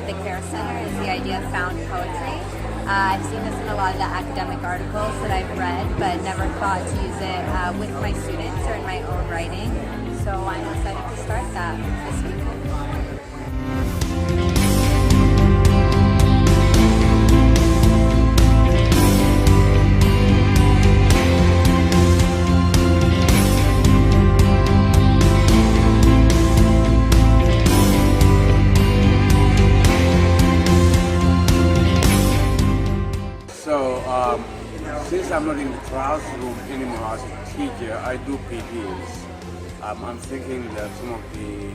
at the Care Center is the idea of found poetry. I've seen this in a lot of the academic articles that I've read, but never thought to use it with my students or in my own writing. So I'm excited to start that this week. Since I'm not in the classroom anymore as a teacher, I do PDs. I'm thinking that some of the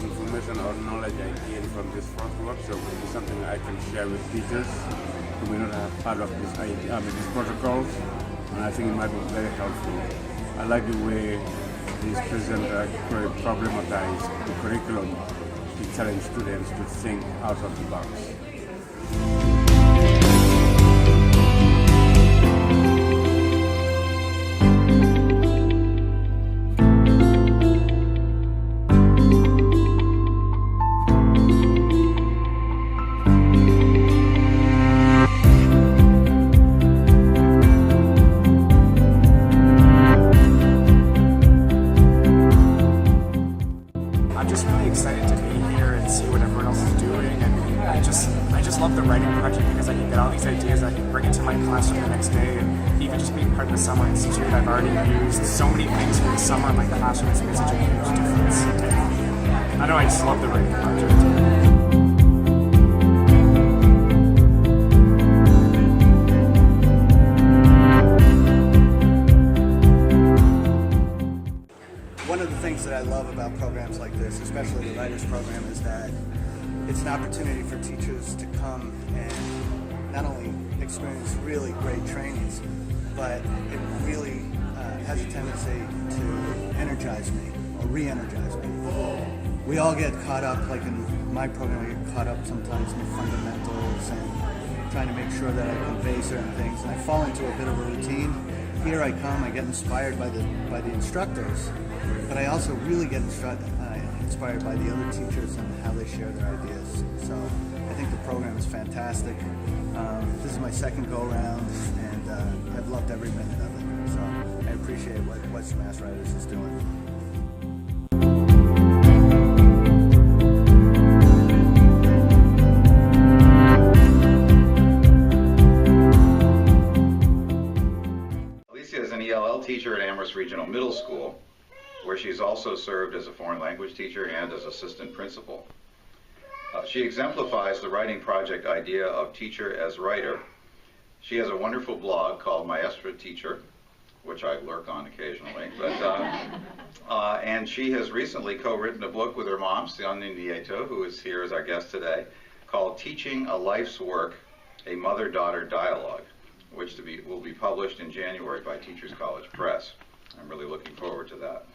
information or knowledge I gained from this first workshop is something I can share with teachers who may not have part of these protocols, and I think it might be very helpful. I like the way these presenters problematize the curriculum to challenge students to think out of the box. I'm just really excited to be here and see what everyone else is doing, and I just love the writing project because I can get all these ideas, I can bring it to my classroom the next day, and even just being part of the Summer Institute, I've already used so many things from the summer in my classroom. It's made such a huge difference. I know, I just love the writing project. One of the things that I love about programs like this, especially the Writers Program, is that it's an opportunity for teachers to come and not only experience really great trainings, but it really has a tendency to energize me or re-energize me. We all get caught up, like in my program, I get caught up sometimes in the fundamentals and trying to make sure that I convey certain things, and I fall into a bit of a routine. Here I come, I get inspired by the instructors, but I also really get inspired by the other teachers and how they share their ideas. So I think the program is fantastic. This is my second go-round, and I've loved every minute of it. So I appreciate what UMass Writers is doing. Alicia is an ELL teacher at Amherst Regional Middle School, where she's also served as a foreign language teacher and as assistant principal. She exemplifies the writing project idea of teacher as writer. She has a wonderful blog called Maestra Teacher, which I lurk on occasionally, and she has recently co-written a book with her mom, Siani Nieto, who is here as our guest today, called Teaching a Life's Work, a Mother-Daughter Dialogue, which will be published in January by Teachers College Press. I'm really looking forward to that.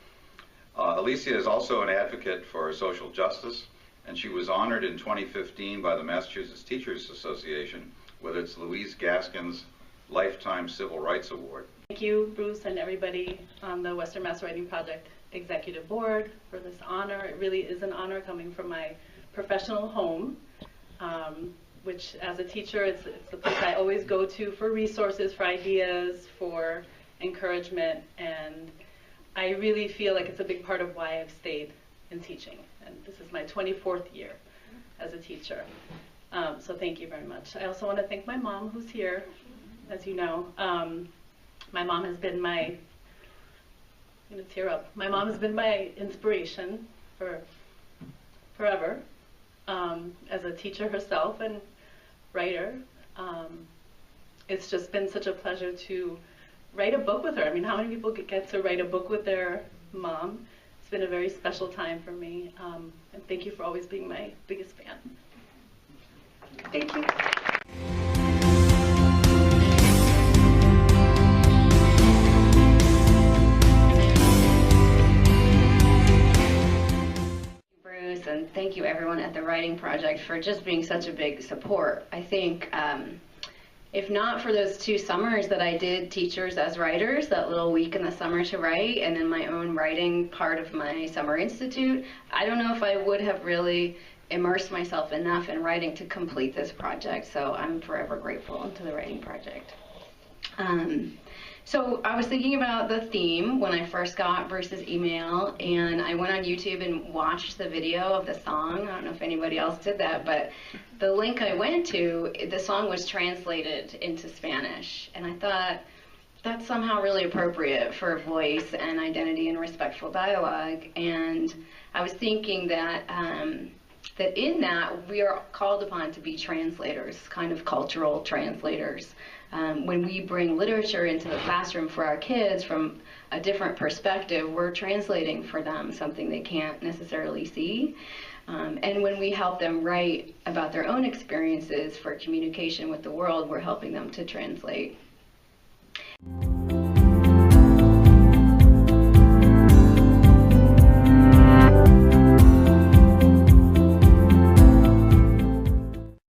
Alicia is also an advocate for social justice, and she was honored in 2015 by the Massachusetts Teachers Association with its Louise Gaskins Lifetime Civil Rights Award. Thank you, Bruce, and everybody on the Western Mass Writing Project Executive Board for this honor. It really is an honor coming from my professional home, which as a teacher, it's the place I always go to for resources, for ideas, for encouragement, and I really feel like it's a big part of why I've stayed in teaching. And this is my 24th year as a teacher. So thank you very much. I also want to thank my mom, who's here, as you know. My mom has been I'm going to tear up. My mom has been my inspiration for forever, as a teacher herself and writer. It's just been such a pleasure to write a book with her. I mean, how many people get to write a book with their mom? It's been a very special time for me, and thank you for always being my biggest fan. Thank you. Bruce, and thank you everyone at the Writing Project for just being such a big support. I think if not for those 2 summers that I did Teachers as Writers, that little week in the summer to write, and then my own writing part of my Summer Institute, I don't know if I would have really immersed myself enough in writing to complete this project. So I'm forever grateful to the writing project. So I was thinking about the theme when I first got Versus email, and I went on YouTube and watched the video of the song. I don't know if anybody else did that, but the link I went to, the song was translated into Spanish, and I thought that's somehow really appropriate for voice and identity and respectful dialogue. And I was thinking that that in that we are called upon to be translators, kind of cultural translators. When we bring literature into the classroom for our kids from a different perspective, we're translating for them something they can't necessarily see. And when we help them write about their own experiences for communication with the world, we're helping them to translate.